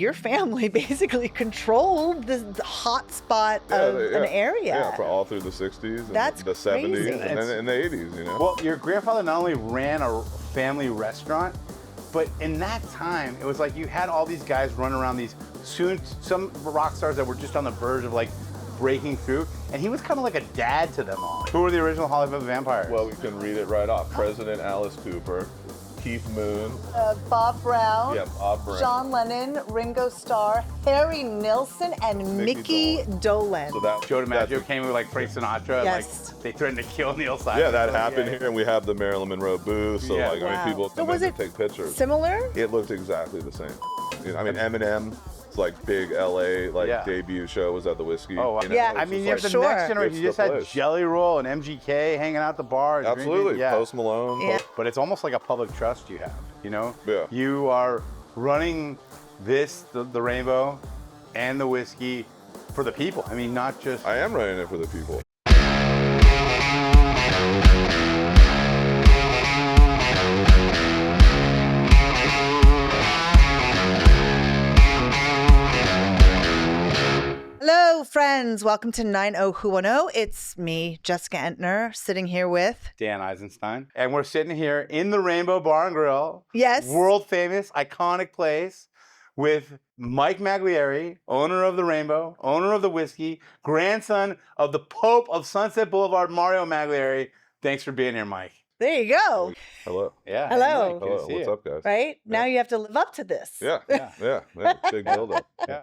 your family basically controlled the hot spot of an area. Yeah, for all through the 60s and That's the 70s crazy. and then in the 80s, you know? Well, your grandfather not only ran a family restaurant, but in that time, it was like you had all these guys run around some rock stars that were just on the verge of like breaking through, and he was kind of like a dad to them all. Who were the original Hollywood vampires? Well, we can read it right off. President Alice Cooper, Keith Moon. Bob Brown, Yeah, Bob Brown. John Lennon, Ringo Starr, Harry Nilsson, and Mickey Dolenz. So that Joe DiMaggio came with like Frank Sinatra. Yes. Like they threatened to kill Neil Simon. Yeah, that happened here, and we have the Marilyn Monroe booth. So Yeah. like, I mean, people So come was in it to take pictures. similar? It looked exactly the same. You know, I mean, Eminem. It's like big LA debut show was at the Whiskey. Oh, wow. You know, Yeah. it's I just mean, you have like- the next It's generation. You the just had place. Jelly Roll and MGK hanging out at the bar. Absolutely. Drinking. Yeah. Post Malone. Yeah. But it's almost like a public trust you have, you know? Yeah. You are running the Rainbow and the Whiskey for the people. I mean, not just... I am running it for the people. Hello, friends. Welcome to 90who10. It's me, Jessica Entner, sitting here with... Dan Eisenstein. And we're sitting here in the Rainbow Bar and Grill. Yes. World famous, iconic place with Mike Maglieri, owner of the Rainbow, owner of the Whiskey, grandson of the Pope of Sunset Boulevard, Mario Maglieri. Thanks for being here, Mike. There you go. Hello. Yeah. Hello. Hey, Mike, good to Hello. see What's you. up, guys? Right? Now you have to live up to this. Yeah. Yeah. Yeah. Big build up. Yeah.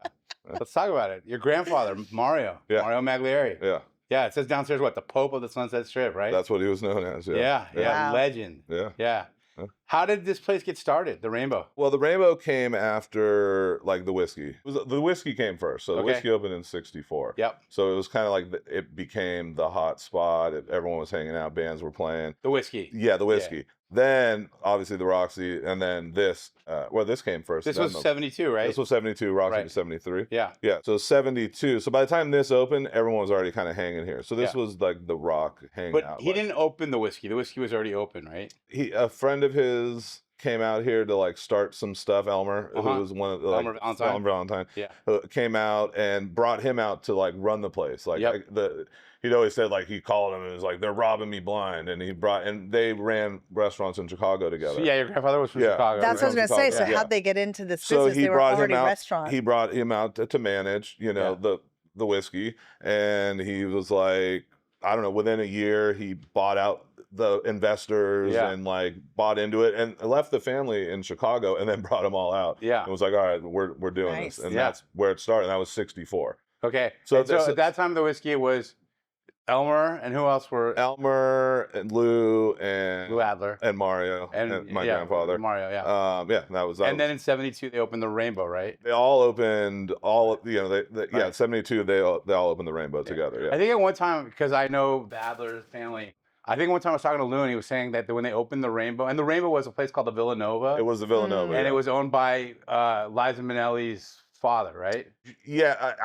Let's talk about it. Your grandfather, Mario. Yeah. Mario Maglieri. Yeah. Yeah, it says downstairs what? The Pope of the Sunset Strip, right? That's what he was known as. Yeah. Yeah. Wow. Legend. Yeah. Yeah. Huh? How did this place get started, the Rainbow? Well, the Rainbow came after like the Whiskey. The Whiskey came first. So the Okay. Whiskey opened in '64. Yep. So it was kind of like it became the hot spot. Everyone was hanging out. Bands were playing. The Whiskey. Yeah, the Whiskey. Then obviously the Roxy, and then this. This came first. This then was the- 72, right? This was '72. Roxy Right. was '73. Yeah. Yeah. So '72. So by the time this opened, everyone was already kind of hanging here. So this Yeah. was like the rock hangout. But he didn't open the Whiskey. The Whiskey was already open, right? A friend of his came out here to like start some stuff. Elmer, Uh-huh. who was one of the like, Elmer Valentine? Elmer Valentine, Yeah. came out and brought him out to like run the place. Like Yep. he'd always said like he called him and was like they're robbing me blind, and they ran restaurants in Chicago together. So, yeah, your grandfather was from Yeah. Chicago. That's what I was going to say. So Yeah. how'd they get into this So business? he They were brought already him out. restaurants. He brought him out to manage, Yeah. the Whiskey, and he was like, I don't know. Within a year, he bought out the investors Yeah. and like bought into it, and left the family in Chicago, and then brought them all out. Yeah. and was like, all right, we're doing Nice. this, and Yeah. that's where it started. And that was '64. Okay. So So, this- at that time, the Whiskey was Elmer, and who else were? Elmer and Lou and Lou Adler. and Mario and my yeah, grandfather. Mario, yeah. That was. And then in 72, they opened the Rainbow, right? they all opened yeah, Right. '72. They all opened the Rainbow together. Yeah. I think at one time, because I know the Adler family, I think one time I was talking to Lou, and he was saying that when they opened the Rainbow, and the Rainbow was a place called the Villanova, It was the Villanova. and yeah. it was owned by Liza Minnelli's father, right? Yeah,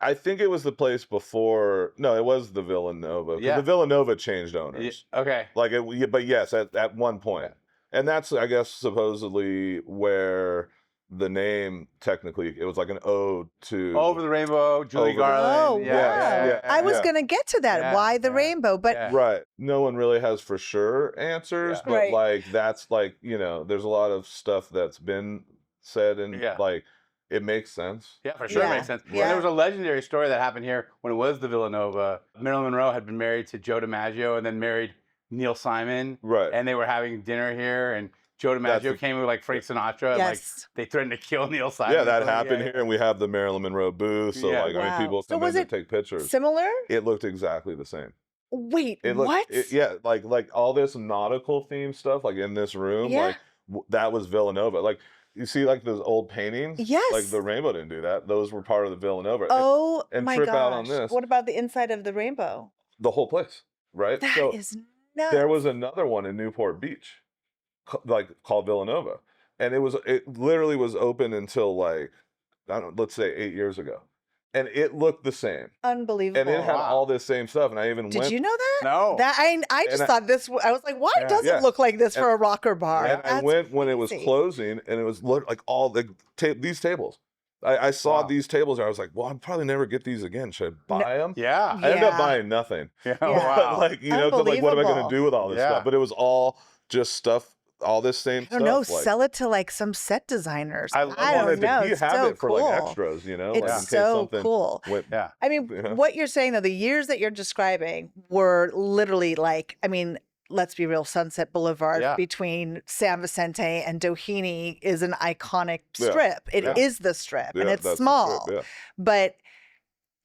I think it was the place before. No, it was the Villanova. 'Cause Yeah. the Villanova changed owners. Okay. Like but yes, at one point, and that's I guess supposedly where the name technically it was like an ode to. Over the Rainbow, Julie Over the- Garland. Oh, yeah, wow. yeah, I was yeah. going to get to that. Yeah, Why the yeah, rainbow? But yeah. Right. No one really has for sure answers, Yeah. but Right. like that's like there's a lot of stuff that's been said and Yeah. like it makes sense. Yeah, for sure, Yeah. it makes sense. Yeah. And there was a legendary story that happened here when it was the Villanova. Marilyn Monroe had been married to Joe DiMaggio and then married Neil Simon, Right. and they were having dinner here, and Joe That's DiMaggio the- came with like Frank Sinatra, and like yes. they threatened to kill Neil Simon. Yeah, that So, happened yeah. here, and we have the Marilyn Monroe booth. So Yeah. like, I Wow. mean, people So come was in it to take pictures. Similar? It looked exactly the same. Wait, It looked, what? yeah, like all this nautical themed stuff, like in this room, Yeah. like that was Villanova. Like you see, like those old paintings. Yes. Like the Rainbow didn't do that. Those were part of the Villanova. Oh and my trip gosh. out on this. What about the inside of the rainbow? The whole place, right? That so is nuts. there was another one in Newport Beach, called Villanova, and it literally was open until like I don't know, let's say 8 years ago. and it looked the same. Unbelievable. And it had all this same stuff. And I even Did went. you know that? No. That I just thought this. I was like, why does it look like this for a rocker bar? And I went when it was closing, and it was like all the these tables. I saw these tables, and I was like, well, I'll probably never get these again. Should I buy them? Yeah. I ended up buying nothing. Yeah. Yeah. Wow. Like, you know, 'cause, like, what am I going to do with all this stuff? But it was all just stuff, all this same stuff. I don't know, like, sell it to like some set designers. I don't know. You It's have so it for cool. like extras, you know? It's like, in case so something cool. went, Yeah. I mean, you know? what you're saying though, the years that you're describing were literally like, I mean, let's be real, Sunset Boulevard between San Vicente and Doheny is an iconic strip. It is the strip, and it's small. Strip, but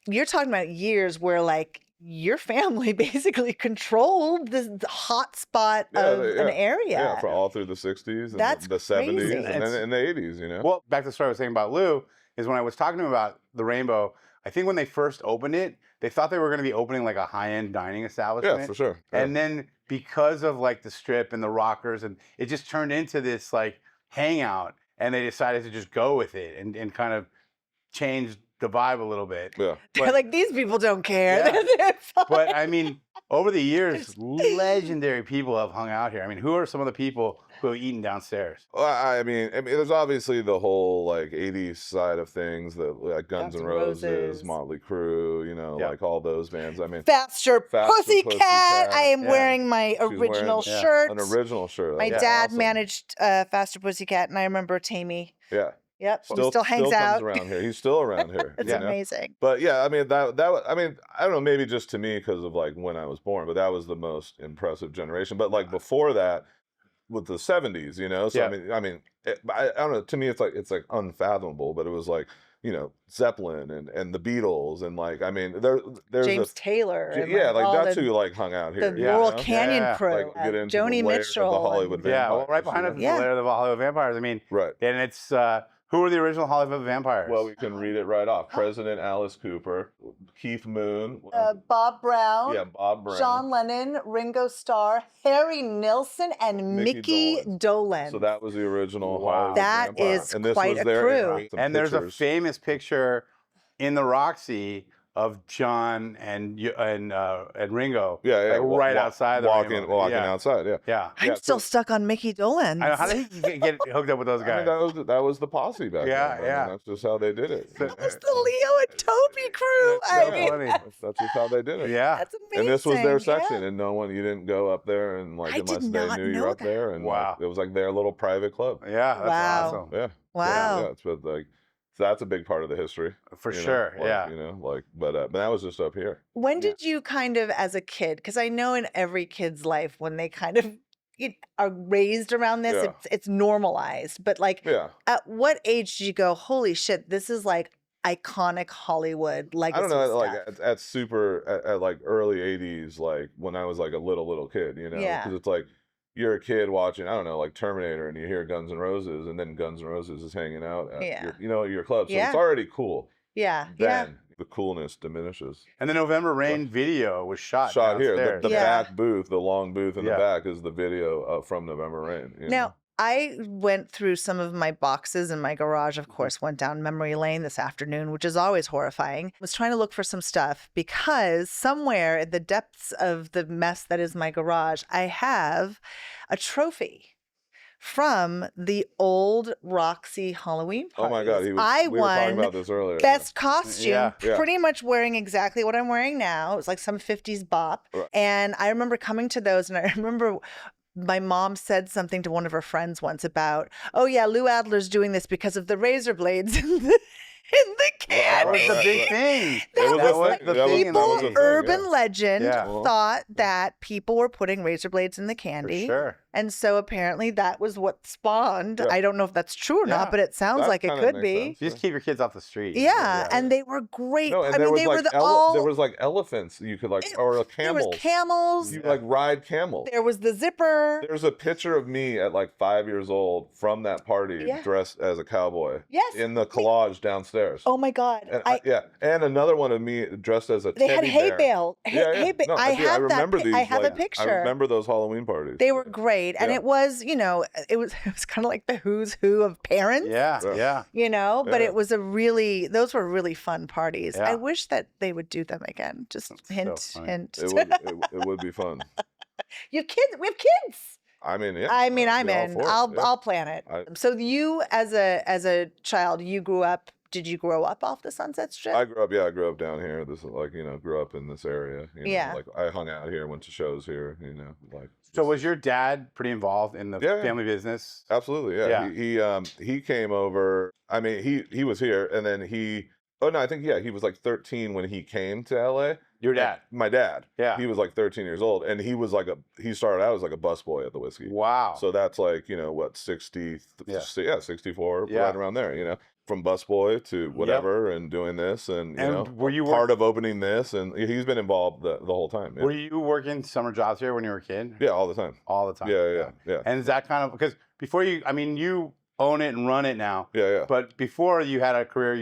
you're talking about years where like your family basically controlled the hot spot of an area. Yeah, for all through the 60s and That's the 70s crazy. and then in the 80s, you know? Well, back to the story I was saying about Lou, is when I was talking to him about the Rainbow, I think when they first opened it, they thought they were going to be opening like a high-end dining establishment. Yeah, for sure. Yeah. And then because of like the strip and the rockers, and it just turned into this like hangout, and they decided to just go with it and kind of change the vibe a little bit. Yeah. They're like, these people don't care. Yeah. They're fine. But I mean, over the years, legendary people have hung out here. I mean, who are some of the people who have eaten downstairs? Well, I mean, there's obviously the whole like 80s side of things, that like Guns N' Roses, Motley Crue, you know, like all those bands. I mean, Faster Pussycat. I am wearing my She's original wearing shirt. an original shirt. My That's dad awesome. managed Faster Pussycat, and I remember Tammy. Yeah. Yep, he still hangs comes out. around here. He's still around here. It's you know? amazing. But yeah, I mean I mean, I don't know, maybe just to me because of like when I was born, but that was the most impressive generation. But like before that, with the 70s, you know. So I mean, I don't know. To me, it's like unfathomable. But it was like, you know, Zeppelin and the Beatles and like, I mean, there's James Taylor. And like all that's who like hung out here. The you Laurel know? Canyon crew. Like, get into Joni the layers Mitchell. of the Hollywood vampires. Yeah, well, right behind us is the layer of the Hollywood vampires. I mean, and it's who were the original Hollywood vampires? Well, we can read it right off. President Alice Cooper, Keith Moon, Bob Brown. Yeah, Bob Brown. John Lennon, Ringo Starr, Harry Nilsson, and Mickey Dolenz. So that was the original. Wow. That is quite a crew. And there's a famous picture in the Roxy of John and Ringo. Yeah, like right outside the walking Rainbow. outside. Yeah. I'm still stuck on Mickey Dolenz. I know, how did he get hooked up with those guys? I mean, that was the posse back then. I mean, that's just how they did it. That was the Leo and Toby crew. That's just how they did it. Yeah. That's amazing. And this was their section, and you didn't go up there and like unless they knew you were up there, and wow, it was like their little private club. Yeah, that's awesome. Yeah. Wow. Yeah, it's like. So that's a big part of the history. For sure, like, you know, like, but that was just up here. When did you kind of, as a kid, because I know in every kid's life, when they kind of are raised around this, it's normalized. But like, at what age did you go, holy shit, this is like iconic Hollywood legacy I don't know, stuff? like at like early 80s, like when I was like a little kid, you know, because it's like, you're a kid watching, I don't know, like Terminator, and you hear Guns N' Roses, and then Guns N' Roses is hanging out at your club. So it's already cool. Yeah. Then the coolness diminishes. And the November Rain video was shot here. downstairs. The back booth, the long booth in the back is the video from November Rain. You know? I went through some of my boxes in my garage, of course, went down memory lane this afternoon, which is always horrifying. Was trying to look for some stuff because somewhere in the depths of the mess that is my garage, I have a trophy from the old Roxy Halloween parties. Oh my God, we were talking about this earlier. Best costume, pretty much wearing exactly what I'm wearing now. It was like some 50s bop. Right. And I remember coming to those, and I remember my mom said something to one of her friends once about, oh yeah, Lou Adler's doing this because of the razor blades in the candy. That was the big thing. That was the people, urban legend thought that people were putting razor blades in the candy. For sure. And so apparently that was what spawned. I don't know if that's true or not, but it sounds like it could be. You just keep your kids off the street. Yeah, and they were great. No, and I mean, they were there was like elephants you could like, or camels. There was camels. You like ride camels. There was the zipper. There's a picture of me at like 5 years old from that party dressed as a cowboy. Yes. In the collage downstairs. Oh my God. And and another one of me dressed as a teddy bear. They had hay bale. I I have remember that. these. I have a picture. I remember those Halloween parties. They were great. Right. And Yeah. it was, it was kind of like the who's who of parents. Yeah, yeah. But Yeah. it was those were really fun parties. Yeah. I wish that they would do them again. Just That's so hint, funny. hint. It would be fun. You have kids. We have kids. I mean, yeah. I'm I'd be all in. for it, yeah. I'll plan it. So you, as a child, you grew up. Did you grow up off the Sunset Strip? I grew up down here. This is like, grew up in this area. Yeah. Like I hung out here, went to shows here, like. So was your dad pretty involved in the family business? Absolutely, yeah. He came over. I mean, he was here, and then I think he was like 13 when he came to LA. Your dad? My dad. Yeah. He was like 13 years old, and he started out as like a busboy at the Whiskey. Wow. So that's like, what, 64, Yeah. right around there, from busboy to whatever, and doing this, and were you part of opening this, and he's been involved the whole time. Yeah. Were you working summer jobs here when you were a kid? Yeah, all the time. All the time. Yeah. And is that kind of, because before you own it and run it now. Yeah. But before you had a career,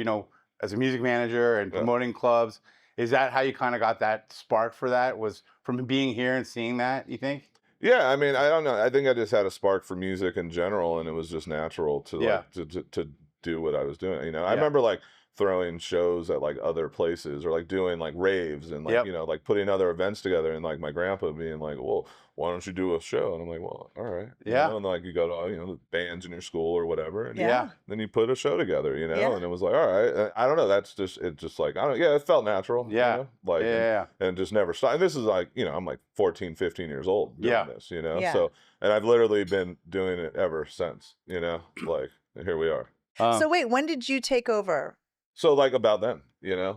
as a music manager and promoting clubs, is that how you kind of got that spark for that? Was from being here and seeing that, you think? Yeah, I mean, I don't know. I think I just had a spark for music in general, and it was just natural to to do what I was doing. I remember like throwing shows at like other places, or like doing like raves, and like like putting other events together, and like my grandpa being like, "Well, why don't you do a show?" And I'm like, "Well, all right." And like you go to the bands in your school or whatever, and then you put a show together, and it was like, all right. I don't know. That's just like, I don't. Yeah, it felt natural. Yeah. Like yeah. And just never stopped. And this is like, I'm like 14, 15 years old doing this, Yeah. So, and I've literally been doing it ever since, like here we are. So wait, when did you take over? So like about then,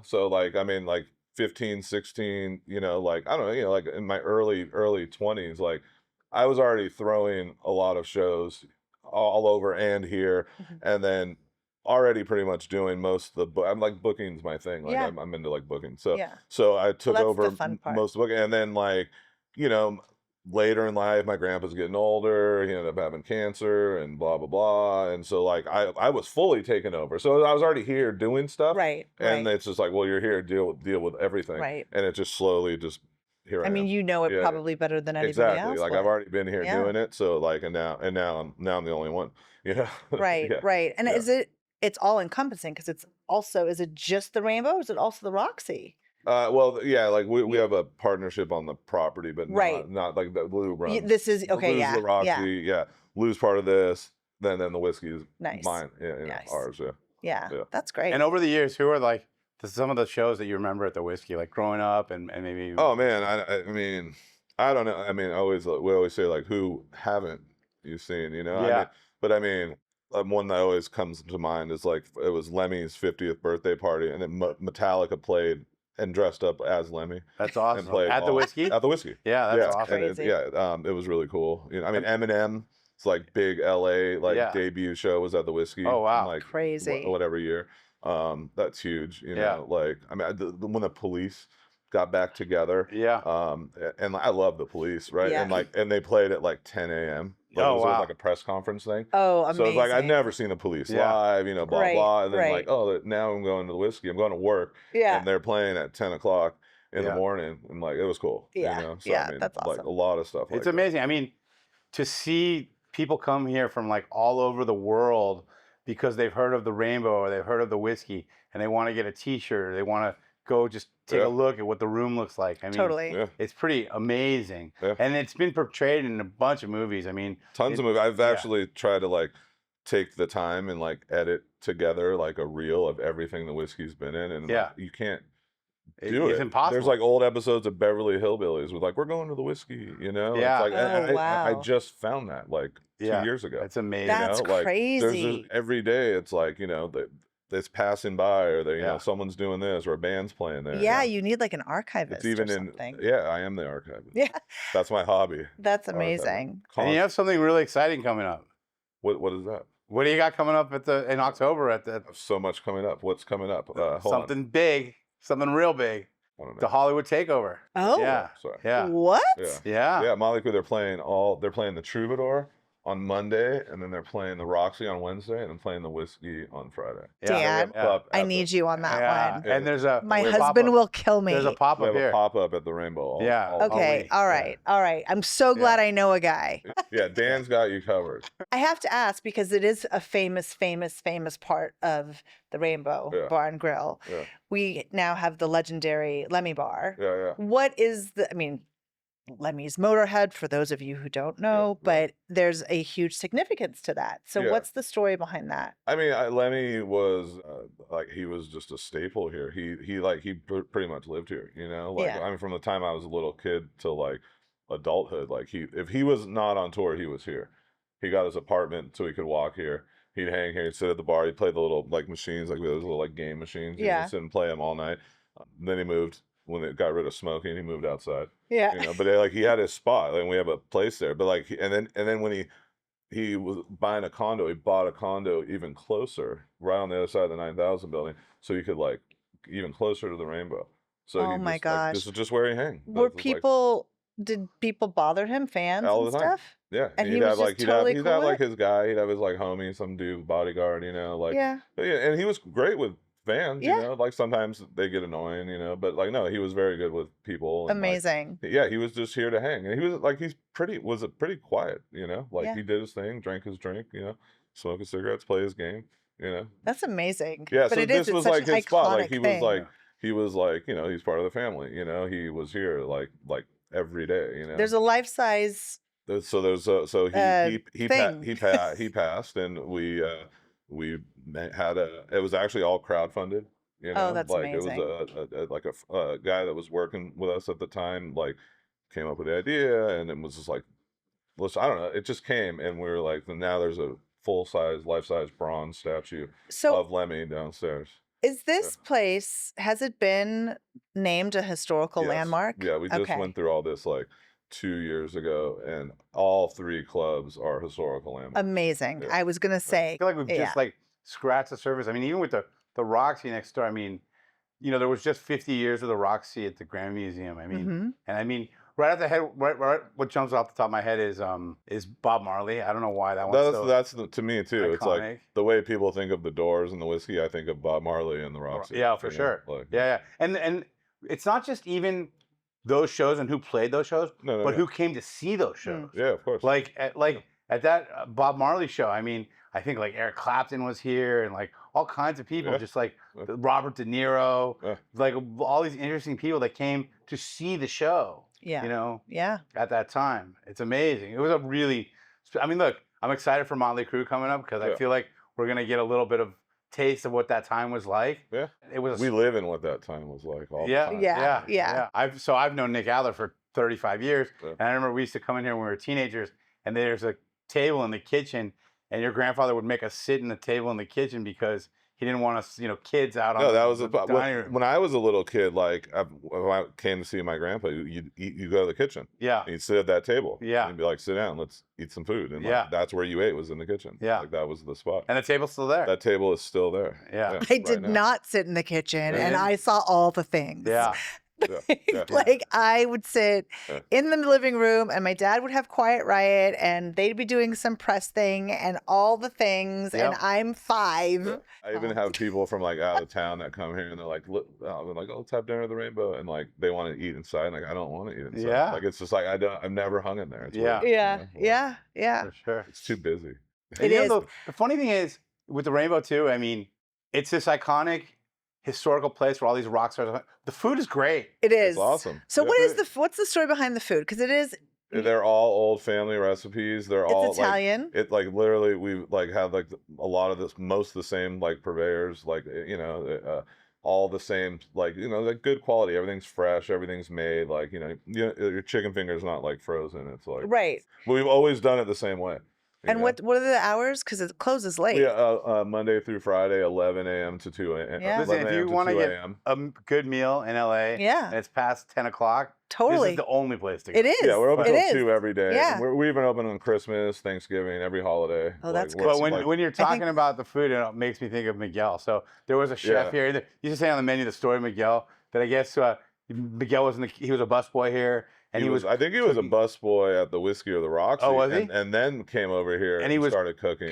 so like, I mean, like 15, 16, like, I don't know, like in my early 20s, like I was already throwing a lot of shows all over and here. And then already pretty much doing most of the I'm like, booking's my thing. Like I'm into like booking. So, so I took over most of the booking, and then like, later in life, my grandpa's getting older. He ended up having cancer and blah, blah, blah. And so like, I was fully taken over. So I was already here doing stuff. Right. And it's just like, well, you're here, deal with everything. Right. And it just slowly just here I am. mean, it probably better than anybody exactly. else. Like would. I've already been here doing it. So like, and now I'm the only one, Right. Right. And it's all encompassing, because is it just the Rainbow, or is it also the Roxy? Well, yeah, like we have a partnership on the property, but not like the Lou runs. This is okay. Lou's the Roxy, Lou's part of this. Then the Whiskey is mine. Yeah, ours. Yeah, that's great. And over the years, who are like some of the shows that you remember at the Whiskey, like growing up and maybe? Oh man, I mean, I don't know. I mean, we always say like, who haven't you seen? Yeah. I mean, one that always comes to mind is like, it was Lemmy's 50th birthday party, and then Metallica played and dressed up as Lemmy. That's awesome. And played At the Whiskey? At the Whiskey. Yeah, that's awesome. Crazy. It was really cool. I mean, Eminem, it's like big LA debut show was at the Whiskey. Oh wow, like crazy. Whatever year. That's huge. Like, I mean, when the Police got back together. Yeah. And I love the Police, right? Yeah. And they played at like 10 a.m. Like, oh it was wow. like a press conference thing. Oh, amazing. So it's like, I've never seen the Police live, blah, blah. And then like, oh, now I'm going to the Whiskey. I'm going to work. Yeah. And they're playing at 10 o'clock in the morning. And like, it was cool. Yeah. So, I mean, that's awesome. Like a lot of stuff. It's amazing. I mean, to see people come here from like all over the world because they've heard of the Rainbow or they've heard of the Whiskey and they want to get a T-shirt or they want to go just take a look at what the room looks like. I mean, it's pretty amazing. Yeah. And it's been portrayed in a bunch of movies. I mean, tons of movies. I've actually tried to like take the time and like edit together like a reel of everything the Whiskey's been in, and like, you can't do it. It's impossible. There's like old episodes of Beverly Hillbillies with like, we're going to the Whiskey, Yeah. It's like, I just found that like 2 years ago. It's amazing. That's crazy. Like, there's every day it's like, that's passing by, or they, someone's doing this, or a band's playing there. Yeah, you need like an archivist. It's even or something. I am the archivist. Yeah, that's my hobby. That's amazing. And you have something really exciting coming up. What is that? What do you got coming up in October at the? So much coming up. What's coming up? Something big, something real big. I don't know. The Hollywood Takeover. Oh, yeah, sorry. Yeah. What? Yeah. Motley Crue. They're playing the Troubadour on Monday, and then they're playing the Roxy on Wednesday, and then playing the Whiskey on Friday. Dan, I need you on that one. And there's my husband will kill me. There's a pop We up have here. a pop up at the Rainbow. Okay. All right. All right. I'm so glad I know a guy. Yeah, Dan's got you covered. I have to ask because it is a famous part of the Rainbow Bar and Grill. Yeah. We now have the legendary Lemmy Bar. Yeah. What is Lemmy's Motorhead, for those of you who don't know, but there's a huge significance to that. So what's the story behind that? I mean, Lemmy was he was just a staple here. He pretty much lived here, you know? I mean, from the time I was a little kid to like adulthood, like if he was not on tour, he was here. He got his apartment so he could walk here. He'd hang here, he'd sit at the bar, he'd play the little like machines, like those little like game machines. He'd sit and play them all night. Then he moved. When it got rid of smoking, he moved outside. Yeah. You know, but he had his spot. Like we have a place there. But like, and then when he was buying a condo, he bought a condo even closer, right on the other side of the 9000 building, so he could like even closer to the Rainbow. So oh my gosh, this is just where he hang. Did people bother him, fans all and the time. stuff? Yeah, and he'd have he'd have like his guy, he'd have his like homie, some dude bodyguard, you know, like and he was great with fans, you know, like sometimes they get annoying, you know, but like no, he was very good with people. And, amazing. Like, he was just here to hang, and he was like pretty quiet, you know, like he did his thing, drank his drink, you know, smoke his cigarettes, play his game, you know. That's amazing. Yeah, but so this was like his spot, like he was like you know, he's part of the family, you know, he was here like every day, you know. There's a life-size. So he passed, and we had it was actually all crowdfunded, you know. Oh, that's amazing. It was a guy that was working with us at the time, like came up with the idea, and it was just like, I don't know, it just came, and we were like, now there's a full-size, life-size bronze statue of Lemmy downstairs. Is this place, has it been named a historical landmark? Yeah, we just went through all this like 2 years ago, and all 3 clubs are historical landmarks. Amazing. I was gonna say, I feel like we've just like scratched the surface. I mean, even with the Roxy next door, I mean, you know, there was just 50 years of the Roxy at the Grand Museum. I mean, and I mean, right at the head, right, what jumps off the top of my head is Bob Marley. I don't know why that one's that's to me too. iconic. It's like the way people think of the Doors and the Whiskey, I think of Bob Marley and the Roxy. Yeah, for sure. Like, yeah, and it's not just even those shows and who played those shows, but who came to see those shows. Yeah, of course. Like at that Bob Marley show, I mean, I think like Eric Clapton was here, and like all kinds of people, just like Robert De Niro, like all these interesting people that came to see the show. Yeah. You know? Yeah. At that time. It's amazing. It was a really, I mean, look, I'm excited for Motley Crue coming up because I feel like we're going to get a little bit of taste of what that time was like. Yeah. We live in what that time was like all the time. Yeah. I've known Nick Adler for 35 years. And I remember we used to come in here when we were teenagers, and there's a table in the kitchen, and your grandfather would make us sit in the table in the kitchen because he didn't want us, you know, kids out on that was the dining room. When I was a little kid, like when I came to see my grandpa, you go to the kitchen. Yeah. And you'd sit at that table. Yeah. And you'd be like, sit down, let's eat some food. And like, that's where you ate, was in the kitchen. Yeah. Like that was the spot. And the table's still there. That table is still there. Yeah. I did not sit in the kitchen, and I saw all the things. Yeah. Like I would sit in the living room, and my dad would have Quiet Riot, and they'd be doing some press thing and all the things, and I'm 5. I even have people from like out of town that come here, and they're like, let's have dinner at the Rainbow, and like they want to eat inside, and like I don't want to eat inside. Yeah. Like it's just like I've never hung in there. It's weird, you know? For sure. It's too busy. It is. The funny thing is with the Rainbow too, I mean, it's this iconic historical place where all these rock stars. The food is great. It is. It's awesome. So what's the story behind the food? Because it is. They're all old family recipes. They're all Italian. Like, it like literally we like have like a lot of most of the same like purveyors, like you know all the same, like you know, like good quality. Everything's fresh. Everything's made like you know your chicken finger's not like frozen. It's like We've always done it the same way. And what are the hours? Because it closes late. Yeah, Monday through Friday, 11 a.m. to 2 a.m. Yeah. Listen, if you want to get a good meal in LA, and it's past 10 o'clock, totally, this is the only place to go. It is. Yeah, we're open till 2 every day. Yeah. We're even open on Christmas, Thanksgiving, every holiday. Oh, that's good. But when you're talking about the food, it makes me think of Miguel. So there was a chef here. You used to say on the menu the story of Miguel, that I guess Miguel was he was a busboy here, And he was I think he was a busboy at the Whiskey or the Roxy. Oh, was he? And then came over here and, he was started cooking.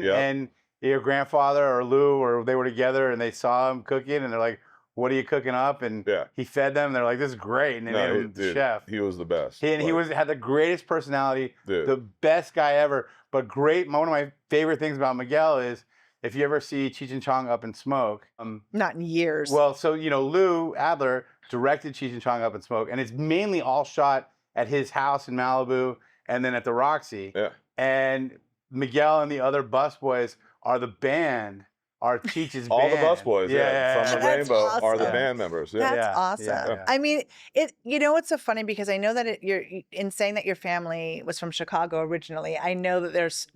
Yep. And your grandfather or Lou or they were together and they saw him cooking and they're like, "What are you cooking up?" And he fed them. And they're like, "This is great." And they made him the chef. He was the best. He had the greatest personality, dude. The best guy ever. But great. One of my favorite things about Miguel is if you ever see Cheech and Chong Up in Smoke. Not in years. Well, so Lou Adler directed Cheech and Chong Up in Smoke, and it's mainly all shot at his house in Malibu and then at the Roxy. Yeah. And Miguel and the other busboys are the band, are Cheech's all band. The busboys, from the That's Rainbow awesome. are the band members. Yeah. That's awesome. Yeah. I mean, it's so funny because I know that you're in saying that your family was from Chicago originally. I know that there's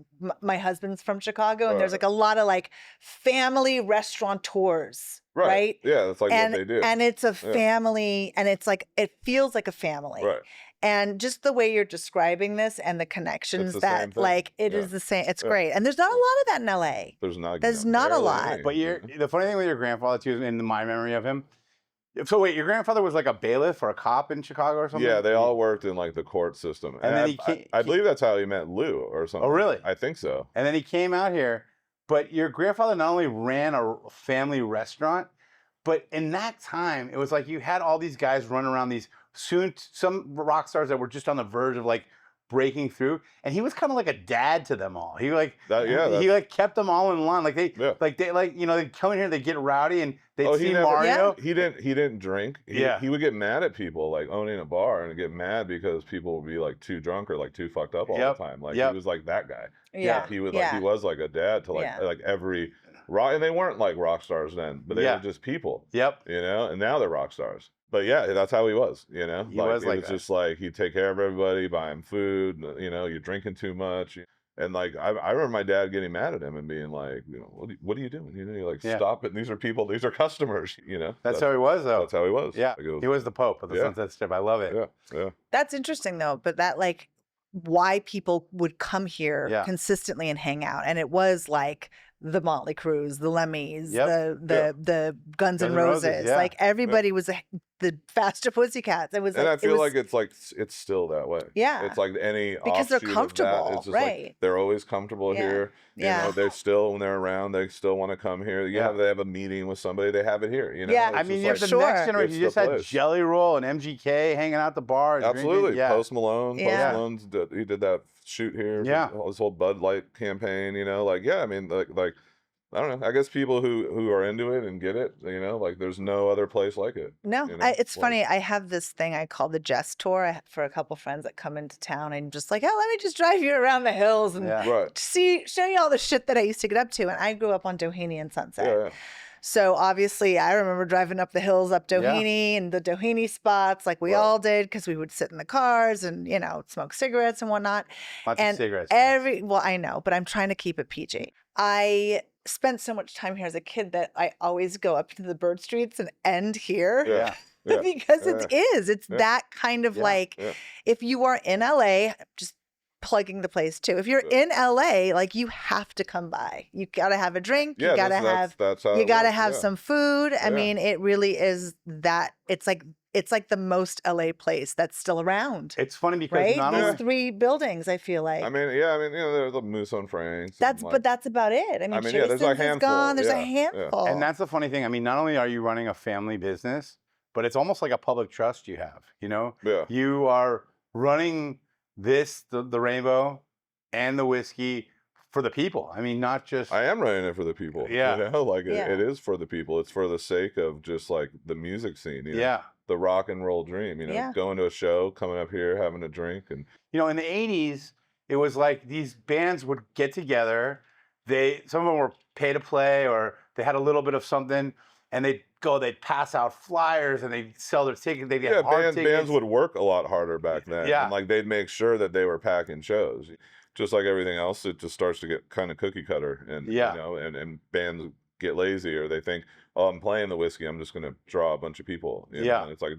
my husband's from Chicago, and there's like a lot of like family restaurateurs. Right. Yeah, that's like what they do. And it's a family, and it's like it feels like a family. Right. And just the way you're describing this and the connections that like it is the same. It's great. And there's not a lot of that in LA. There's not a lot. But the funny thing with your grandfather too, in my memory of him. So wait, your grandfather was like a bailiff or a cop in Chicago or something? Yeah, they all worked in like the court system. And then I believe that's how he met Lou or something. Oh, really? I think so. And then he came out here. But your grandfather not only ran a family restaurant, but in that time, it was like you had all these guys run around some rock stars that were just on the verge of like breaking through, and he was kind of like a dad to them all. He he kept them all in line. Like they'd come in here, they'd get rowdy, and they'd see Mario. He didn't drink. He would get mad at people like owning a bar and get mad because people would be like too drunk or like too fucked up all the time. Like he was like that guy. Yeah, he was like a dad to like every rock, and they weren't like rock stars then, but they were just people. Yep. And now they're rock stars. But yeah, that's how he was, He was like just like he'd take care of everybody, buy him food, you're drinking too much. And like I remember my dad getting mad at him and being like, what are you doing? You're like, stop it. These are people, these are customers, That's how he was though. That's how he was. Yeah. He was the Pope of the Sunset Strip. I love it. Yeah. That's interesting though, but that like why people would come here consistently and hang out. And it was like the Motley Crues, the Lemmys, the Guns N' Roses. Like everybody was the Faster Pussycats. It was, and I feel like it's still that way. Yeah, it's like any because they're offshoot comfortable, of that. It's just right? Like they're always comfortable here. They're still when they're around, they still want to come here. They have a meeting with somebody, they have it here. Yeah, I mean, you have the next generation. You just had Jelly Roll and MGK hanging out at the bar. Absolutely, drinking. Post Malone. Post Malone's he did that shoot here. Yeah, his whole Bud Light campaign. I mean, like. I don't know. I guess people who are into it and get it, like there's no other place like it. No, it's funny. I have this thing I call the Jess Tour for a couple friends that come into town. I'm just like, let me just drive you around the hills and show you all the shit that I used to get up to. And I grew up on Doheny and Sunset. Yeah. So obviously I remember driving up the hills up Doheny and the Doheny spots like we all did because we would sit in the cars and, smoke cigarettes and whatnot. Lots of cigarettes. Well, I know, but I'm trying to keep it PG. I spent so much time here as a kid that I always go up to the Bird Streets and end here. Yeah. Because it's that kind of like, if you are in LA, just plugging the place too. If you're in LA, like you have to come by. You gotta have a drink. You gotta have some food. I mean, it really is that. It's like the most LA place that's still around. It's funny because these three buildings, I feel like. I mean, there's the Moose on Frank's. But that's about it. I mean, there's a handful. Gone. There's a handful. And that's the funny thing. I mean, not only are you running a family business, but it's almost like a public trust you have. Yeah. You are running the Rainbow and the whiskey for the people. I mean, not just. I am running it for the people. Yeah. It is for the people. It's for the sake of just like the music scene. Yeah. The rock and roll dream, going to a show, coming up here, having a drink. And in the 80s, it was like these bands would get together. Some of them were pay to play or they had a little bit of something and they'd pass out flyers and they'd sell their tickets. They'd get hard tickets. Bands would work a lot harder back then. Yeah. And they'd make sure that they were packing shows. Just like everything else, it just starts to get kind of cookie cutter and, and bands get lazy or they think, oh, I'm playing the whiskey, I'm just going to draw a bunch of people. And it's like,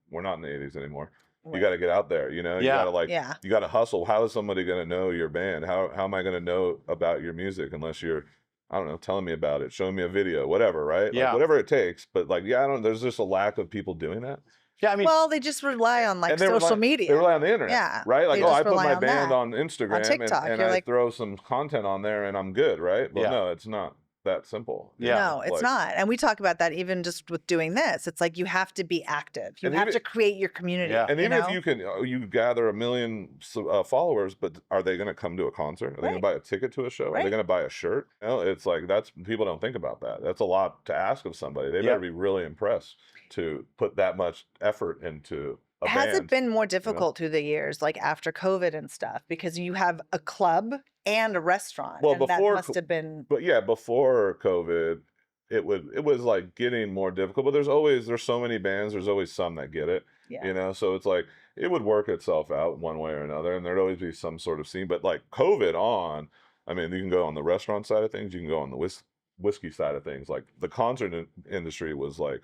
we're not in the 80s anymore. Right. You got to get out there, you got to you got to hustle. How is somebody going to know your band? How am I going to know about your music unless you're, I don't know, telling me about it, showing me a video, whatever, right? Yeah. Whatever it takes. But there's just a lack of people doing that. Yeah, I mean, Well, they just rely on like And they social rely, media. They rely on the internet, Yeah, right? Like, they oh, just I put rely my on band that. on Instagram TikTok, and you're I like, throw some content on there and I'm good, right? But Yeah. no, it's not that simple. Yeah. no, it's Like, not. And we talk about that even just with doing this. It's like you have to be active. You And have even- to create your community. Yeah. And you even if know? you can, you gather 1 million followers, but are they going to come to a concert? Are they going Right. to buy a ticket to a show? Are they Right. going to buy a shirt? You know, it's like people don't think about that. That's a lot to ask of somebody. They better be really impressed to put that much effort into a Has band. it been more difficult through the years, like after COVID and stuff, because you have a club and a restaurant, Well, and that before must have been But yeah, before COVID, it was like getting more difficult. But there's so many bands. There's always some that get it. yeah. You know, so it's like it would work itself out one way or another, and there'd always be some sort of scene. But like COVID on, I mean, you can go on the restaurant side of things. You can go on the whiskey side of things. Like the concert industry was like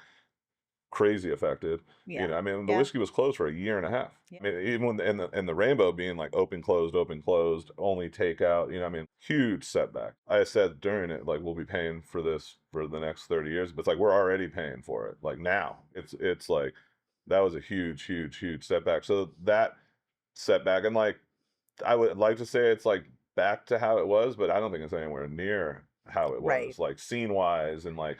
crazy affected. Yeah. You know, I mean, the Yeah. whiskey was closed for 1.5 years. Yeah. I mean, even when and the Rainbow being like open, closed, only takeout. You know, I mean, huge setback. I said during it, like, we'll be paying for this for the next 30 years, but it's like we're already paying for it. Like now, it's like that was a huge setback. So that setback, and like I would like to say it's like back to how it was, but I don't think it's anywhere near how it was. Right. Like scene wise and like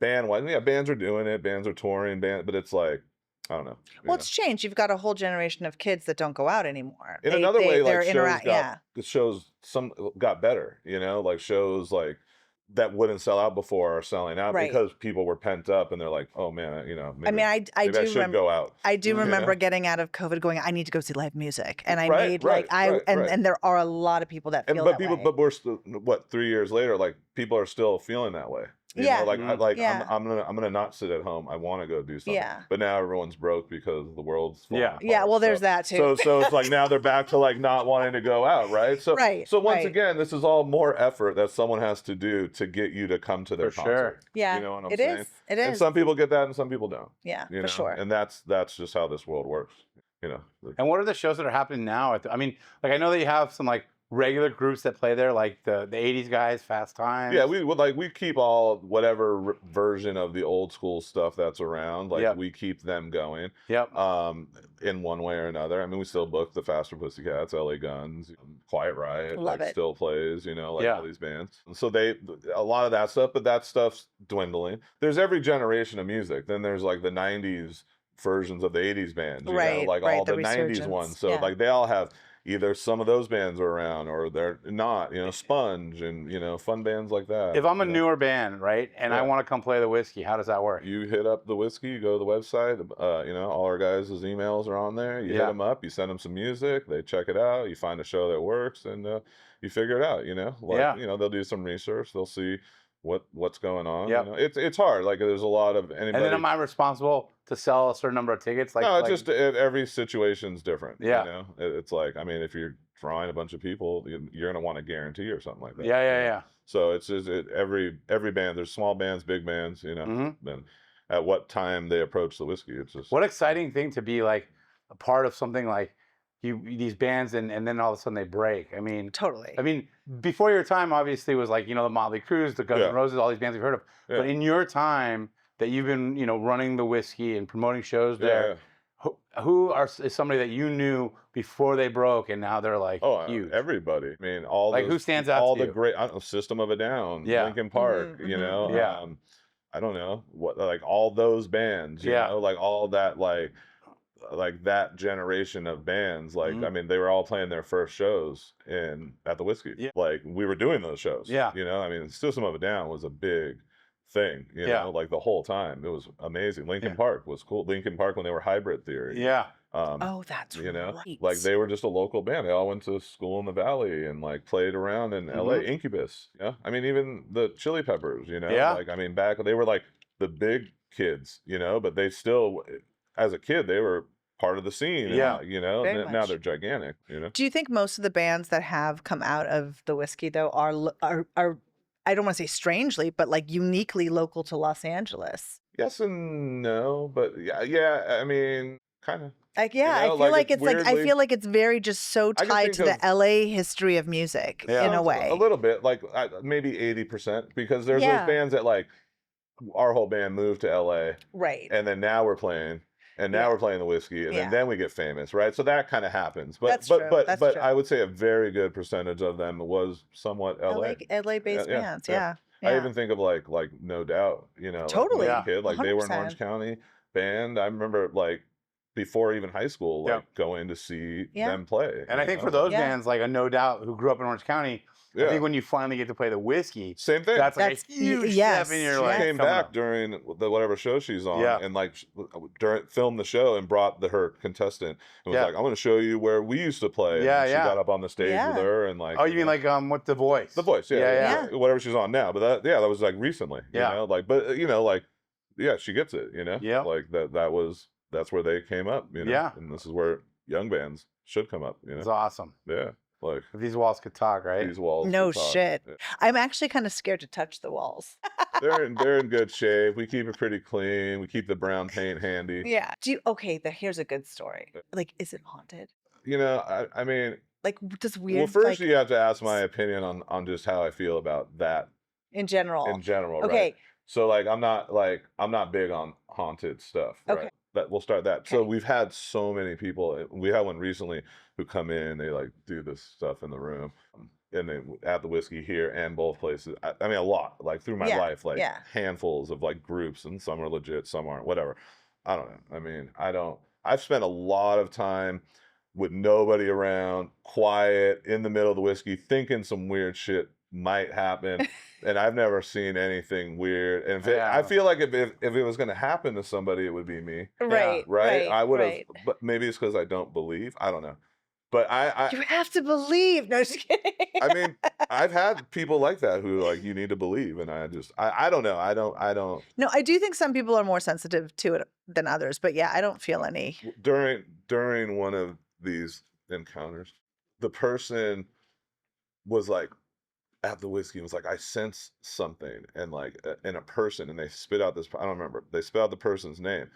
band wise. Yeah, bands are doing it, bands are touring, but it's like I don't know. Well, it's changed. You've got a whole generation of kids that don't go out anymore. In another way, like yeah. the shows some got better, you know, like shows like that wouldn't sell out before are selling out Right. because people were pent up and they're like, oh man, you know, maybe, I mean, I maybe do should remember. go out. I do you remember know? getting out of COVID, going, I need to go see live music, and I Right, made right, right. and there are a lot of people that feel but that people, way. but we're still 3 years later, like people are still feeling that way. You Yeah. know, like Yeah. I'm gonna not sit at home. I want to go do something. Yeah. But now everyone's broke because the world's falling apart. Yeah, well, there's that too. So it's like now they're back to like not wanting to go out, right? So Right, So once right. again, this is all more effort that someone has to do to get you to come to their For concert. sure. Yeah, You know what I'm it saying? is. It is. And some people get that, and some people don't. Yeah, You for know? sure. And that's just how this world works. You know. And what are the shows that are happening now? I mean, like I know that you have some like regular groups that play there, like the 80s guys, Fast Times. Yeah, we keep all whatever version of the old school stuff that's around. Like Yep. we keep them going. Yep. In one way or another. I mean, we still book the Faster Pussycats, LA Guns, Quiet Riot, Love like it. still plays, you know, like Yeah. all these bands. And so a lot of that stuff, but that stuff's dwindling. There's every generation of music. Then there's like the 90s versions of the 80s bands, you know, Right, like right, all the the 90s resurgence, ones. So yeah. like they all have either some of those bands are around or they're not, you know, Sponge and, you know, fun bands like that. If I'm a you know. newer band, right, and I Yeah. want to come play the whiskey, how does that work? You hit up the whiskey, you go to the website, you know, all our guys' emails are on there. You hit Yeah. them up, you send them some music, they check it out, you find a show that works, and you figure it out, you know? Like, Yeah. you know, they'll do some research, they'll see what's going on. Yep. You know? It's hard. Like there's a lot of anybody. And then am I responsible to sell a certain number of tickets? Like, no, it's like- just every situation's different. Yeah. You know? It's like, I mean, if you're drawing a bunch of people, you're going to want a guarantee or something like that. Yeah, you know? yeah. So it's just every band, there's small bands, big bands, you know, Mhm. and at what time they approach the whiskey. It's just What exciting thing to be like a part of something like these bands and then all of a sudden they break. I mean, Totally. before your time obviously was like, you know, the Motley Crues, the Guns Yeah. N' Roses, all these bands you've heard of. Yeah. But in your time that you've been, you know, running the whiskey and promoting shows Yeah, there, yeah. who is somebody that you knew before they broke and now they're like huge? Everybody. I mean, all Like, who stands out all to the you? great System of a Down, Yeah. Linkin Park, Mhm, you mhm. know, Yeah. I don't know what, like all those bands, you Yeah. know, like all that, like that generation of bands, like Mhm. I mean, they were all playing their first shows at the whiskey. Yeah. Like we were doing those shows. Yeah. You know, I mean, System of a Down was a big thing, you Yeah. know, like the whole time. It was amazing. Linkin Yeah. Park was cool. Linkin Park when they were Hybrid Theory. Yeah. Oh, that's You know, right. like they were just a local band. They all went to school in the Valley and like played around in LA. Mhm. Incubus, you know, I mean, even the Chili Peppers, you know, Yeah. like I mean, back they were like the big kids, you know, but they still, as a kid, they were part of the scene. and, Yeah. you know, Very now much. they're gigantic, you know. Do you think most of the bands that have come out of the whiskey though are I don't want to say strangely, but like uniquely local to Los Angeles? Yes and no, but yeah, I mean, kind of. Like, yeah, You know, I feel like, like it's it's like I weirdly- feel like it's very just so I can tied think to the of- LA history of music Yeah. in a way. A little bit, like maybe 80%, because there's Yeah. those bands that like our whole band moved to LA, Right. and then now we're playing. and now we're playing the whiskey, and Yeah. then we get famous, right? So that kind of happens. But That's true. but That's but true. I would say a very good percentage of them was somewhat LA. LA-based bands, yeah. I even think of like No Doubt, you know, Totally. like, kid, like they were an 100%. Orange County band. I remember like before even high school, like going to see them play. And I think for those bands, like a No Doubt who grew up in Orange County, I think when you finally get to play the whiskey, same thing. That's like a huge step in your life. She came back during the whatever show she's on, and like filmed the show and brought her contestant and was like, "I'm going to show you where we used to play." And she got up on the stage with her and like. Oh, you mean like with The Voice? The Voice, whatever she's on now. But that was like recently. You know, like, but you know, like, she gets it. You know, like that's where they came up. You know, and this is where young bands should come up. You know, it's awesome. Yeah. Like if these walls could talk, right? These walls. No could talk. shit. I'm actually kind of scared to touch the walls. they're in good shape. We keep it pretty clean. We keep the brown paint handy. Yeah. Here's a good story. Like, is it haunted? You know, I mean, like, does weird. Well, first you have to ask my opinion on just how I feel about that in general. Okay. Right? So like I'm not big on haunted stuff. Right? Okay. We'll start that. Okay. So we've had so many people. We had one recently who come in. They like do this stuff in the room, and they at the whiskey here and both places. I mean, a lot. Like through my life, like handfuls of like groups, and some are legit, some aren't. Whatever. I don't know. I mean, I've spent a lot of time with nobody around, quiet in the middle of the whiskey, thinking some weird shit might happen. And I've never seen anything weird. And I feel like if it was going to happen to somebody, it would be me. Right. Right. I would have, but maybe it's because I don't believe. I don't know. But you have to believe. No, just kidding. I mean, I've had people like that who like, you need to believe. And I don't know. I don't. No, I do think some people are more sensitive to it than others. But yeah, I don't feel any. During one of these encounters, the person was like, at the whiskey was like, I sense something, and like in a person, and they spit out this, I don't remember, they spit out the person's name,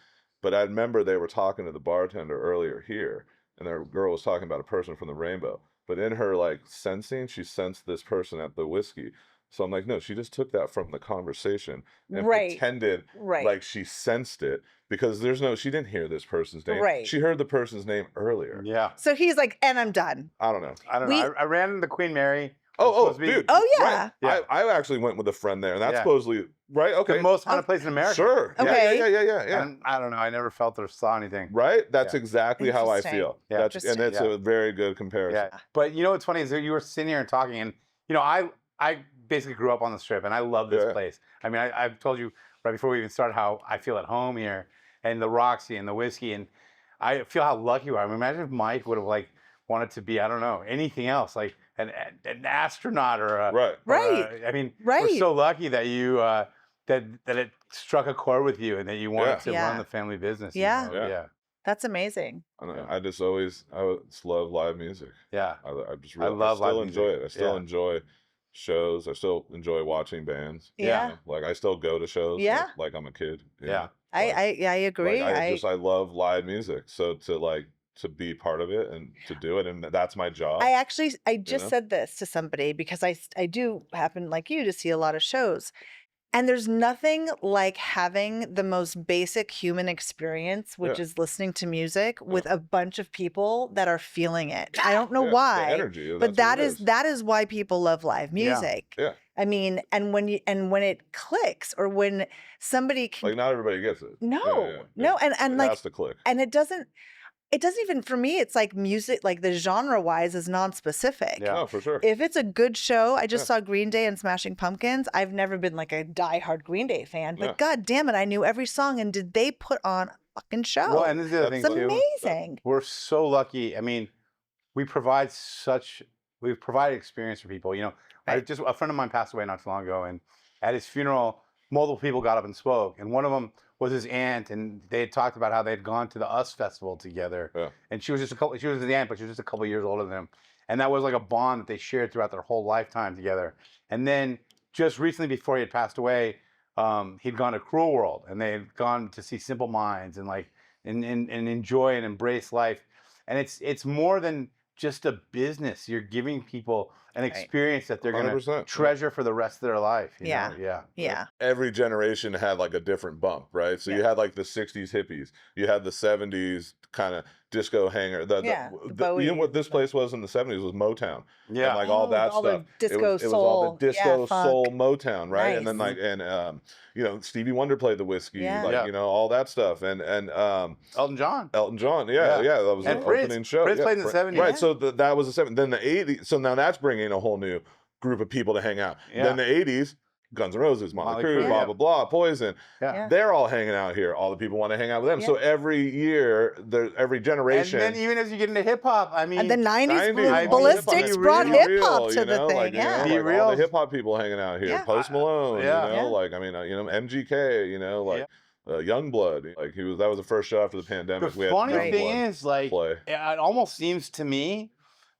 but I remember they were talking to the bartender earlier here, and their girl was talking about a person from the Rainbow, but in her like sensing, she sensed this person at the whiskey. So I'm like, no, she just took that from the conversation and pretended like she sensed it, because she didn't hear this person's name. She heard the person's name earlier. Yeah. So he's like, and I'm done. I don't know. I ran into Queen Mary. Dude. Oh, yeah. Right. I actually went with a friend there, and that's supposedly, right? Okay. The most haunted place in America. Sure. Okay. Yeah. And I don't know. I never felt or saw anything. Right? That's exactly how I feel. Yeah. And it's a very good comparison. Yeah. But you know what's funny is that you were sitting here and talking, and you know, I basically grew up on the Strip, and I love this place. I mean, I've told you right before we even started how I feel at home here, and the Roxy and the whiskey, and I feel how lucky we are. I mean, imagine if Mike would have like wanted to be, I don't know, anything else, like an astronaut or a, I mean, we're so lucky that you that it struck a chord with you, and that you wanted to run the family business. Yeah. That's amazing. I just love live music. Yeah. I love live music. Enjoy it. I still enjoy shows. I still enjoy watching bands. Yeah. You know? Like I still go to shows. Yeah. Like I'm a kid. Yeah. I agree. Like I love live music. So to be part of it and to do it, and that's my job. I just said this to somebody, because I do happen, like you, to see a lot of shows, and there's nothing like having the most basic human experience, which is listening to music with a bunch of people that are feeling it. I don't know why, the energy, but that is why people love live music. Yeah. I mean, and when it clicks, or when somebody can, like, not everybody gets it. No, and it like has to click, and it doesn't even, for me, it's like music, like the genre wise is non-specific. Yeah, for sure. If it's a good show, I just saw Green Day and Smashing Pumpkins. I've never been like a diehard Green Day fan, but God damn it, I knew every song, and did they put on a fucking show? Well, and this is the other thing too. It's amazing. We're so lucky. I mean, we provide experience for people. You know, a friend of mine passed away not too long ago, and at his funeral, multiple people got up and spoke, and one of them was his aunt, and they had talked about how they had gone to the US Festival together. Yeah. And she was his aunt, but she was just a couple years older than him. And that was like a bond that they shared throughout their whole lifetime together. And then just recently, before he had passed away, he'd gone to Cruel World, and they had gone to see Simple Minds and like and enjoy and embrace life. And it's more than just a business. You're giving people an experience that they're going to 100%. treasure for the rest of their life. You Yeah. know? Yeah. Yeah. Every generation had like a different bump, right? So you had like the 60s hippies, you had the 70s kind of disco hanger. The Bowie, you know what this place was in the 70s was Motown. Yeah. And like all that all stuff. The disco it was soul. all the disco funk. soul Motown, right? Nice. And then like you know, Stevie Wonder played the whiskey, Yeah. you know, all that stuff. And Elton John. Yeah, that was And the Prince. opening show. Prince played in the 70s. Right, so that was the 70s. Then the 80s, so now that's bringing a whole new group of people to hang out. Yeah. Then the 80s, Guns N' Roses, Motley Crue, blah, blah, blah, Poison. Yeah. They're all hanging out here. All the people want to hang out with them. Yeah. So every year, every generation. And then even as you get into hip hop, I mean, And the 90s, 90s, Ballistics brought hip hop to you the know, thing. like, you Yeah. know, Be like real. all the hip hop people hanging out here. Yeah. Post Malone, Yeah. you know, Yeah. like, I mean, you know, MGK, you know, like Youngblood. Like that was the first show after the pandemic. The funny thing is, like, play. it almost seems to me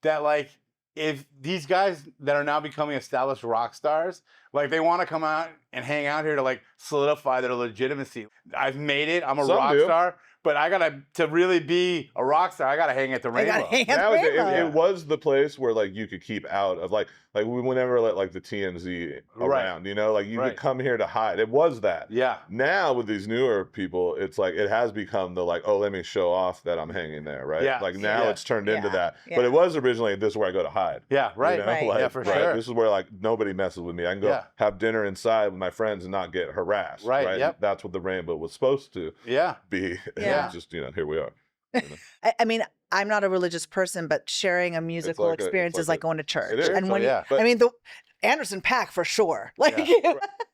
that, like, if these guys that are now becoming established rock stars, like, they want to come out and hang out here to, like, solidify their legitimacy. I've made it. I'm a Some rock do. star. But I gotta, to really be a rock star, I gotta hang at the Rainbow. It was the place where like you could keep out of like we would never let like the TMZ around, you know, like you could come here to hide. It was that. Yeah. Now with these newer people, it's like it has become the like, oh, let me show off that I'm hanging there, right? Yeah. Like now it's turned into that. Yeah. But it was originally this is where I go to hide. Yeah, right. You know? Right. Like, Yeah, for sure. This is where like nobody messes with me. I can go have dinner inside with my friends and not get harassed. Right. Yep. That's what the Rainbow was supposed to be. Yeah. Just, you know, here we are. You know? I mean, I'm not a religious person, but sharing a musical experience is like going to church. It is. And when But, I mean, the Anderson .Paak for sure. Like,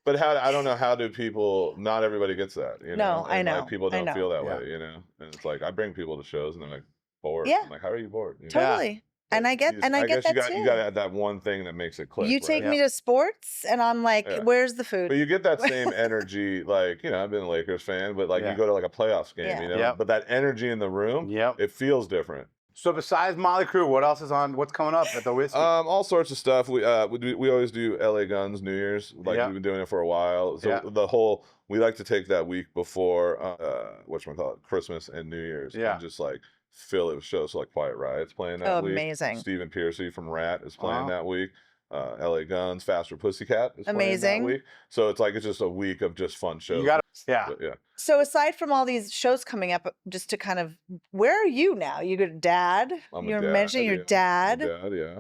but I don't know how do people? Not everybody gets that. You know? No, I know. Like, people don't I know. feel that way. You know, and it's like I bring people to shows and they're like bored. Yeah. I'm like, how are you bored? You know? Totally. And I get, I guess get that you too. got to have that one thing that makes it click. You take me to sports, and I'm like, "Where's the food?" But you get that same energy, like, you know, I've been a Lakers fan, but like you go to like a playoffs game, you know, but that energy in the room, it feels different. So besides Motley Crue, what else is on? What's coming up at the Whiskey? All sorts of stuff. We always do LA Guns New Year's. Like we've been doing it for a while. So we like to take that week before whatchamacallit, Christmas and New Year's, and just like fill it with shows. So like Quiet Riot's playing that week. Amazing. Stephen Piercy from Rat is playing that week. LA Guns, Faster Pussycat is playing that week. So it's just a week of just fun shows. You got So aside from all these shows coming up, just to kind of, where are you now? You're dad. You're mentioning your dad. Dad, yeah.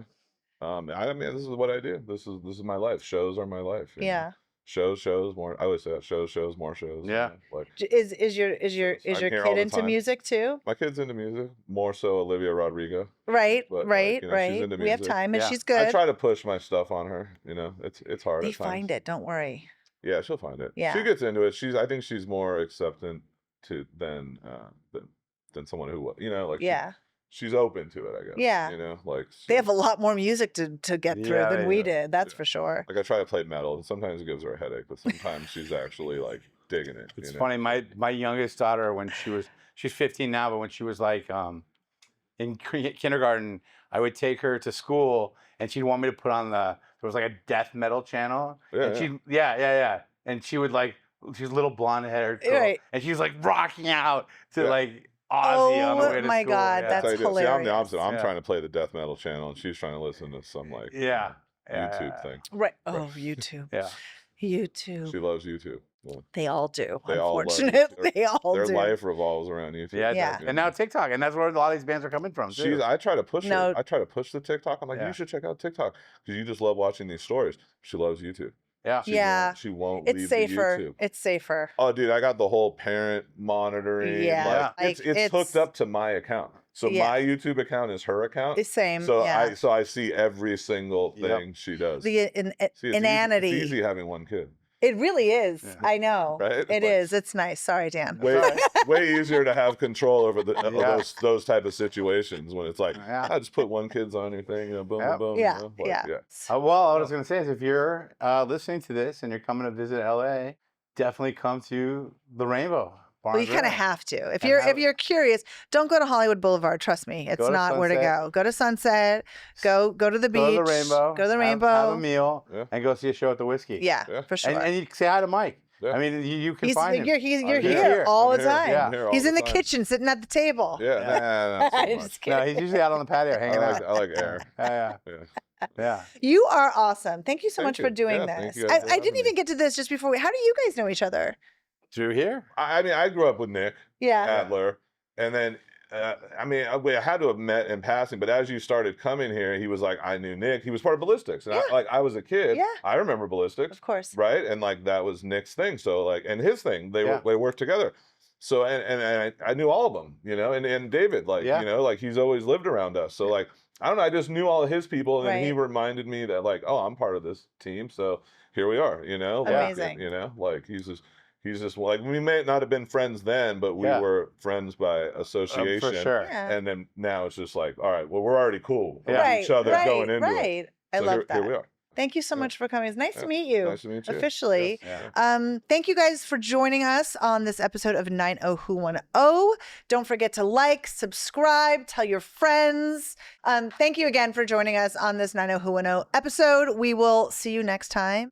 I mean, this is what I do. This is my life. Shows are my life. You know? Shows, more. I always say that. Shows, more shows. Yeah. You know? Like, is your kid into music too? My kid's into music, more so Olivia Rodrigo. Right, but, right, like, you know, right. she's into We have music. time, and she's good. I try to push my stuff on her. You know, it's hard. They find it. Don't worry. Yeah, she'll find it. Yeah. She gets into it. I think she's more acceptant than someone who, you know, like she's open to it, I guess. Yeah. You know, like they have a lot more music to get through than we did. That's for sure. Like I try to play metal, and sometimes it gives her a headache, but sometimes she's actually like digging it. It's funny. My youngest daughter, when she's 15 now, but when she was like in kindergarten, I would take her to school, and she'd want me to put on there was like a death metal channel, and she would like, she's a little blonde haired girl, and she was like rocking out to like Ozzy on the way to my school. God, that's hilarious. See, I'm the opposite. I'm trying to play the death metal channel, and she's trying to listen to some like YouTube thing. Right. Oh, YouTube. YouTube. She loves YouTube. Yeah. They all do. They unfortunately, they all do. Their life revolves around YouTube. Yeah. And now TikTok, and that's where a lot of these bands are coming from. I try to push her. I try to push the TikTok. I'm like, you should check out TikTok because you just love watching these stories. She loves YouTube. Yeah. She won't it's leave safer. the YouTube. It's safer. Oh, dude, I got the whole parent monitoring. Yeah. It's hooked up to my account. So my YouTube account is her account. The same. So I see every single thing she does. The inanity. It's easy having one kid. It really is. Yeah. I know. Right? It is. It's nice. Sorry, Dan. Way easier to have control over those type of situations when it's like, I just put one kid's on your thing, you know, boom, boom, boom. Yeah. You know? Like, well, what I was going to say is if you're listening to this and you're coming to visit LA, definitely come to the Rainbow. Well, you kind of have to. If you're curious, don't go to Hollywood Boulevard. Trust me, it's not where to go. Go to Sunset. Go to the beach. Go to the Rainbow. Go to the Rainbow. Have a meal and go see a show at the Whiskey. Yeah, for sure. And you say hi to Mike. I mean, you can find him. You're here all the time. Yeah. He's in the kitchen sitting at the table. Yeah, not so much. No, he's usually out on the patio hanging out. I like air. Yeah. Yeah. You are awesome. Thank you so Thank much for you. doing Yeah, thank this. you guys for I didn't having even me. get to this just before how do you guys know each other? Drew here? I mean, I grew up with Nick Yeah. Adler, and then I mean, we had to have met in passing. But as you started coming here, he was like, I knew Nick. He was part of Ballistics, and Yeah. I was a kid. Yeah. I remember Ballistics, Of course. right? And like that was Nick's thing. So like, and his thing, they worked together. So and I knew all of them, you know, and David, like you know, like he's always lived around us. So like I don't know, I just knew all of his people, and then he reminded me that like, oh, I'm part of this team. So here we are, you know. Amazing. Like, you know, like he's just like we may not have been friends then, but we were friends by association. For sure. Yeah. And then now it's just like, all right, well, we're already cool with Right, each other going into it. Right. I So love that. Here we are. Thank you so much for coming. It's nice to meet you. Nice to meet you. Officially. Yeah. Thank you guys for joining us on this episode of 90who10. Don't forget to like, subscribe, tell your friends. Thank you again for joining us on this 90who10 episode. We will see you next time.